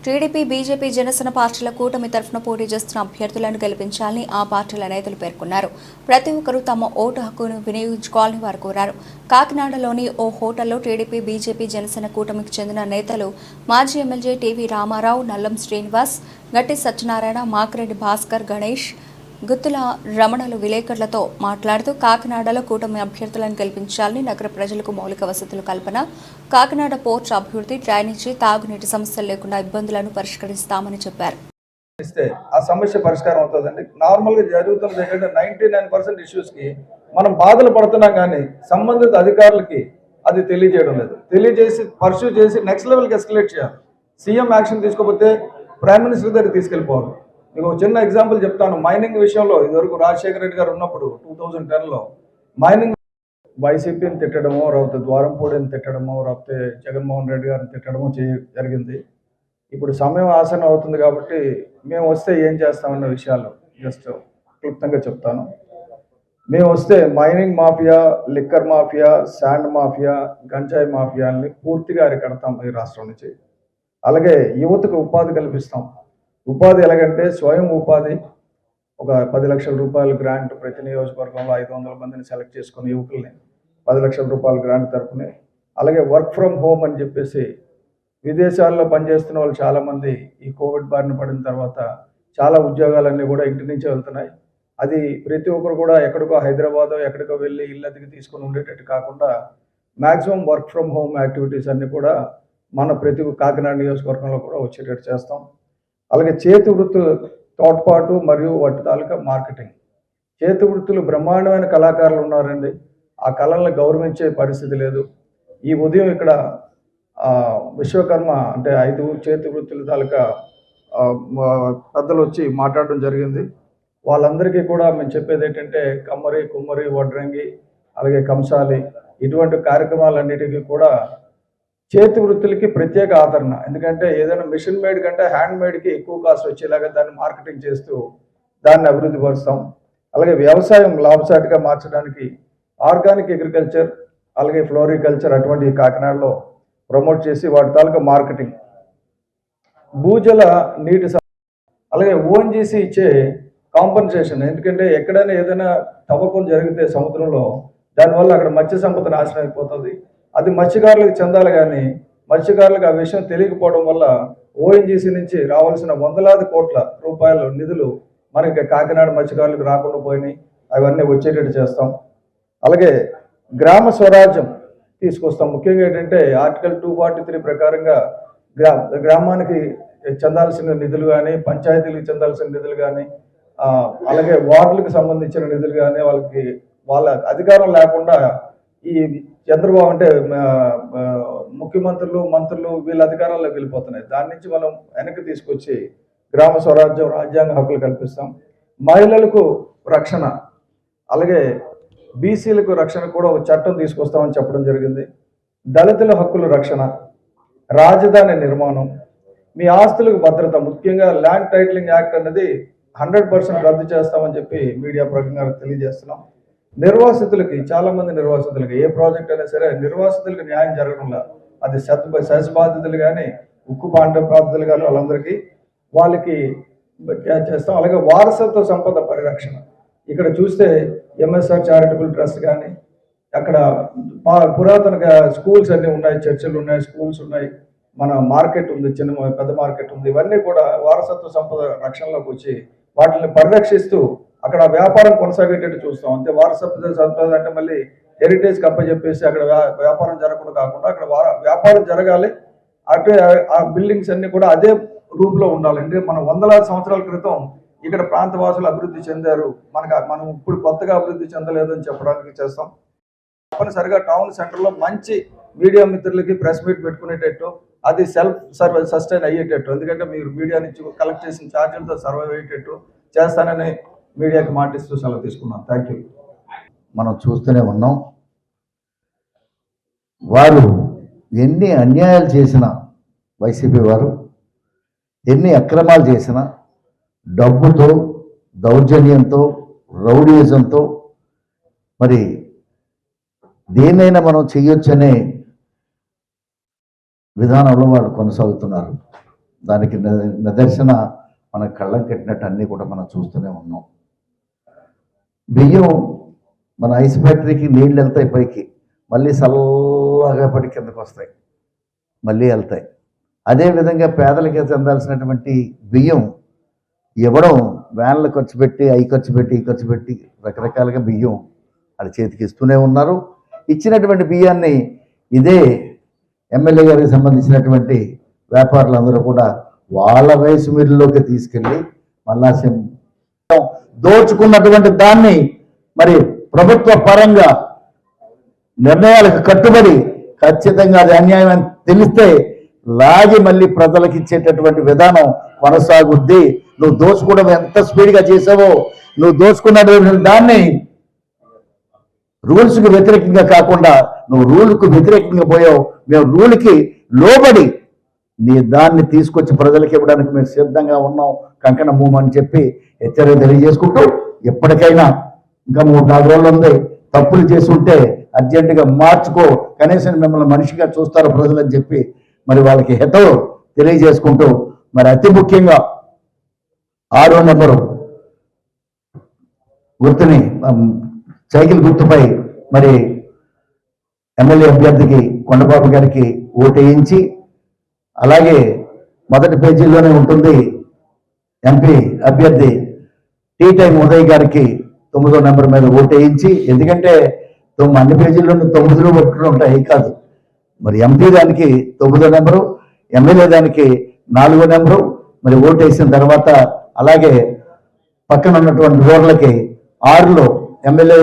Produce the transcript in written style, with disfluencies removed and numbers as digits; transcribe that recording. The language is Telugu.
టీడీపీ, బీజేపీ, జనసేన పార్టీల కూటమి తరఫున పోటీ చేస్తున్న అభ్యర్థులను గెలిపించాలని ఆ పార్టీల నేతలు పేర్కొన్నారు. ప్రతి ఒక్కరూ తమ ఓటు హక్కును వినియోగించుకోవాలని వారు కోరారు. కాకినాడలోని ఓ హోటల్లో టీడీపీ, బీజేపీ, జనసేన కూటమికి చెందిన నేతలు మాజీ ఎమ్మెల్యే టీవీ రామారావు, నల్లం శ్రీనివాస్, గట్టి సత్యనారాయణ, మాకిరెడ్డి భాస్కర్, గణేష్, గుత్తుల రమణలు విలేకరులతో మాట్లాడుతూ కాకినాడలో కూటమి అభ్యర్థులను గెలిపించాలని, నగర ప్రజలకు మౌలిక వసతుల కల్పన, కాకినాడ పోర్టు అభివృద్ధి, డ్రైనేజీ, తాగునీటి సమస్యలు లేకుండా ఇబ్బందులను పరిష్కరిస్తామని చెప్పారు. ఆ సమస్య పరిష్కారం అవుతుందండి. నార్మల్గా జరుగుతున్నది ఏంటంటే 99% ఇష్యూస్కి మనం బాధలు పడుతున్నాం, కానీ సంబంధిత అధికారులకి అది తెలియజేయడం లేదు. తెలియజేసి పర్సూ చేసి నెక్స్ట్ లెవెల్కి ఎస్కలేట్ చేయాలి. సీఎం యాక్షన్ తీసుకోకపోతే ప్రైమ్ మినిస్టర్ దగ్గర తీసుకెళ్ళిపోవాలి. మీకు చిన్న ఎగ్జాంపుల్ చెప్తాను. మైనింగ్ విషయంలో ఇదివరకు రాజశేఖర రెడ్డి గారు ఉన్నప్పుడు 2010లో మైనింగ్ వైసీపీని తిట్టడమో, లేకపోతే ద్వారంపూడిని తిట్టడమో, లేకపోతే జగన్మోహన్ రెడ్డి గారిని తిట్టడమో జరిగింది. ఇప్పుడు సమయం ఆసనం అవుతుంది కాబట్టి మేము వస్తే ఏం చేస్తామన్న విషయాలు జస్ట్ క్లుప్తంగా చెప్తాను. మేము వస్తే mining mafia, liquor mafia, sand mafia, గంజాయి మాఫియాల్ని పూర్తిగా అరికడతాం ఈ రాష్ట్రం నుంచి. అలాగే యువతకు ఉపాధి కల్పిస్తాం. ఉపాధి ఎలాగంటే స్వయం ఉపాధి, ఒక 10 లక్షల రూపాయల గ్రాంట్ ప్రతి నియోజకవర్గంలో 500 మందిని సెలెక్ట్ చేసుకుని యువకుల్ని 10 లక్షల రూపాయల గ్రాంట్ తరపునే. అలాగే వర్క్ ఫ్రమ్ హోమ్ అని చెప్పేసి విదేశాల్లో పనిచేస్తున్న వాళ్ళు చాలామంది ఈ కోవిడ్ బారిన పడిన తర్వాత చాలా ఉద్యోగాలన్నీ కూడా ఇంటి నుంచే వెళ్తున్నాయి. అది ప్రతి ఒక్కరు కూడా ఎక్కడికో హైదరాబాద్ ఎక్కడికో వెళ్ళి ఇల్లు అద్దెకి తీసుకొని ఉండేటట్టు కాకుండా maximum work from home activities అన్నీ కూడా మన ప్రతి కాకినాడ నియోజకవర్గంలో కూడా వచ్చేటట్టు చేస్తాం. అలాగే చేతి వృత్తులు తోడ్పాటు మరియు వాటి తాలూకా మార్కెటింగ్. చేతి వృత్తులు బ్రహ్మాండమైన కళాకారులు ఉన్నారండి. ఆ కళలను గౌరవించే పరిస్థితి లేదు. ఈ ఉదయం ఇక్కడ విశ్వకర్మ అంటే 5 చేతి వృత్తుల తాలూకా పెద్దలు వచ్చి మాట్లాడడం జరిగింది. వాళ్ళందరికీ కూడా మేము చెప్పేది ఏంటంటే కమ్మరి, కుమ్మరి, వడ్రంగి, అలాగే కంసాలి ఇటువంటి కార్యక్రమాలన్నిటికీ కూడా చేతి వృత్తులకి ప్రత్యేక ఆదరణ. ఎందుకంటే ఏదైనా మిషన్ మేడ్ కంటే హ్యాండ్ మేడ్కి ఎక్కువ కాస్ట్ వచ్చేలాగా దాన్ని మార్కెటింగ్ చేస్తూ దాన్ని అభివృద్ధి పరుస్తాం. అలాగే వ్యవసాయం లాభసాటిగా మార్చడానికి ఆర్గానిక్ అగ్రికల్చర్, అలాగే ఫ్లోరికల్చర్ అటువంటి కాకినాడలో ప్రమోట్ చేసి వాటి తాలూకా మార్కెటింగ్, భూజల నీటి, అలాగే ఓఎన్జీసీ ఇచ్చే కాంపన్సేషన్. ఎందుకంటే ఎక్కడైనా ఏదైనా తవ్వకం జరిగితే సముద్రంలో దానివల్ల అక్కడ మత్స్య సంపద నాశనం అయిపోతుంది. అది మత్స్యకారులకు చెందాలి, కానీ మత్స్యకారులకు ఆ విషయం తెలియకపోవడం వల్ల ఓఎన్జీసీ నుంచి రావాల్సిన వందలాది కోట్ల రూపాయల నిధులు మనకి కాకినాడ మత్స్యకారులకు రాకుండా పోయినాయి. అవన్నీ వచ్చేటట్టు చేస్తాం. అలాగే గ్రామ స్వరాజ్యం తీసుకొస్తాం. ముఖ్యంగా ఏంటంటే ఆర్టికల్ 243 ప్రకారంగా గ్రామానికి చెందాల్సిన నిధులు కానీ, పంచాయతీలకు చెందాల్సిన నిధులు కానీ, అలాగే వార్డులకు సంబంధించిన నిధులు కానీ వాళ్ళ అధికారం లేకుండా ఈ చంద్రబాబు అంటే ముఖ్యమంత్రులు, మంత్రులు వీళ్ళ అధికారాల్లోకి వెళ్ళిపోతున్నాయి. దాని నుంచి మనం వెనక్కి తీసుకొచ్చి గ్రామ స్వరాజ్యం, రాజ్యాంగ హక్కులు కల్పిస్తాం. మహిళలకు రక్షణ, అలాగే బీసీలకు రక్షణ కూడా ఒక చట్టం తీసుకొస్తామని చెప్పడం జరిగింది. దళితుల హక్కుల రక్షణ, రాజధాని నిర్మాణం, మీ ఆస్తులకు భద్రత, ముఖ్యంగా ల్యాండ్ టైటిలింగ్ యాక్ట్ అనేది 100% రద్దు చేస్తామని చెప్పి మీడియా ప్రకంగా తెలియజేస్తున్నాం. నిర్వాసితులకి, చాలామంది నిర్వాసితులకి ఏ ప్రాజెక్ట్ అయినా సరే నిర్వాసితులకు న్యాయం జరగడంలా, అది సెస్ బాధితులు కానీ, ఉక్కు పాండ బాధితులు కానీ వాళ్ళకి చేస్తాం. అలాగే వారసత్వ సంపద పరిరక్షణ. ఇక్కడ చూస్తే ఎంఎస్ఆర్ చారిటబుల్ ట్రస్ట్ కానీ, అక్కడ పురాతన స్కూల్స్ అన్నీ ఉన్నాయి, చర్చిలు ఉన్నాయి, స్కూల్స్ ఉన్నాయి, మన మార్కెట్ ఉంది, పెద్ద మార్కెట్ ఉంది. ఇవన్నీ కూడా వారసత్వ సంపద రక్షణలోకి వచ్చి వాటిని పరిరక్షిస్తూ అక్కడ వ్యాపారం కొనసాగేటట్టు చూస్తాం. అంతే వారసత్వ సంపద అంటే మళ్ళీ హెరిటేజ్కి అప్పచెప్పేసి అక్కడ వ్యాపారం జరగకుండా కాకుండా అక్కడ వ్యాపారం జరగాలి. అటు ఆ బిల్డింగ్స్ అన్ని కూడా అదే రూపులో ఉండాలి. అంటే మనం వందలాది సంవత్సరాల క్రితం ఇక్కడ ప్రాంతవాసులు అభివృద్ధి చెందారు, మనం ఇప్పుడు కొత్తగా అభివృద్ధి చెందలేదని చెప్పడానికి చేస్తాం. తప్పనిసరిగా టౌన్ సెంటర్లో మంచి మీడియా మిత్రులకి ప్రెస్ మీట్ పెట్టుకునేటట్టు, అది సెల్ఫ్ సస్టైన్ అయ్యేటట్టు, ఎందుకంటే మీరు మీడియా నుంచి కలెక్ట్ చేసిన ఛార్జీలతో సర్వైవ్ అయ్యేటట్టు చేస్తానని మీడియాకి మాటిస్తూ సెలవు తీసుకున్నాం. Thank you. మనం చూస్తూనే ఉన్నాం. వారు ఎన్ని అన్యాయాలు చేసినా, వైసీపీ వారు ఎన్ని అక్రమాలు చేసినా డబ్బుతో, దౌర్జన్యంతో, రౌడీయిజంతో మరి దేన్నైనా మనం చేయొచ్చనే విధానంలో వాళ్ళు కొనసాగుతున్నారు. దానికి నిదర్శన మన కళ్ళం కట్టినట్టు అన్నీ కూడా మనం చూస్తూనే ఉన్నాం. బియ్యం మన ఐస్ ఫ్యాక్టరీకి నీళ్ళు వెళ్తాయి పైకి, మళ్ళీ చల్లగా పడి కిందకు వస్తాయి, మళ్ళీ వెళ్తాయి. అదేవిధంగా పేదలకి చెందాల్సినటువంటి బియ్యం ఇవ్వడం, వ్యాన్లు ఖర్చు పెట్టి అవి ఖర్చు పెట్టి ఈ ఖర్చు పెట్టి రకరకాలుగా బియ్యం వాళ్ళ చేతికి ఇస్తూనే ఉన్నారు. ఇచ్చినటువంటి బియ్యాన్ని ఇదే ఎమ్మెల్యే గారికి సంబంధించినటువంటి వ్యాపారులందరూ కూడా వాళ్ళ రైస్ మిల్లులోకి తీసుకెళ్ళి మళ్ళా దోచుకున్నటువంటి దాన్ని మరి ప్రభుత్వ పరంగా నిర్ణయాలకు కట్టుబడి ఖచ్చితంగా అది అన్యాయం అని తెలిస్తే లాగి మళ్ళీ ప్రజలకు ఇచ్చేటటువంటి విధానం కొనసాగుద్ది. నువ్వు దోచుకోవడం ఎంత స్పీడ్గా చేసావో, నువ్వు దోచుకున్నటువంటి దాన్ని రూల్స్కి వ్యతిరేకంగా కాకుండా నువ్వు రూల్కు వ్యతిరేకంగా పోయావు. మేము రూల్కి లోబడి నీ దాన్ని తీసుకొచ్చి ప్రజలకు ఇవ్వడానికి మేము సిద్ధంగా ఉన్నాం, కంకణ మూమని చెప్పి హెచ్చరిక తెలియజేసుకుంటూ, ఎప్పటికైనా ఇంకా 3-4 రోజులు ఉంది, తప్పులు చేసి ఉంటే అర్జెంటుగా మార్చుకో, కనీసం మిమ్మల్ని మనిషిగా చూస్తారు ప్రజలు అని చెప్పి మరి వాళ్ళకి హితవు తెలియజేసుకుంటూ, మరి అతి ముఖ్యంగా 6వ నెంబరు గుర్తుని సైకిల్ గుర్తుపై మరి ఎమ్మెల్యే అభ్యర్థికి కొండబాబు గారికి ఓటేయించి, అలాగే మొదటి పేజీలోనే ఉంటుంది ఎంపీ అభ్యర్థి టీ టైం ఉదయ్ గారికి 9వ నెంబర్ మీద ఓటేయించి, ఎందుకంటే అన్ని పేజీల్లోనూ 9 ఒకటి ఉంటాయి కాదు, మరి ఎంపీ దానికి 9వ నెంబరు, ఎమ్మెల్యే దానికి 4వ నెంబరు. మరి ఓటేసిన తర్వాత అలాగే పక్కన ఉన్నటువంటి రోడ్లకి 6లో ఎమ్మెల్యే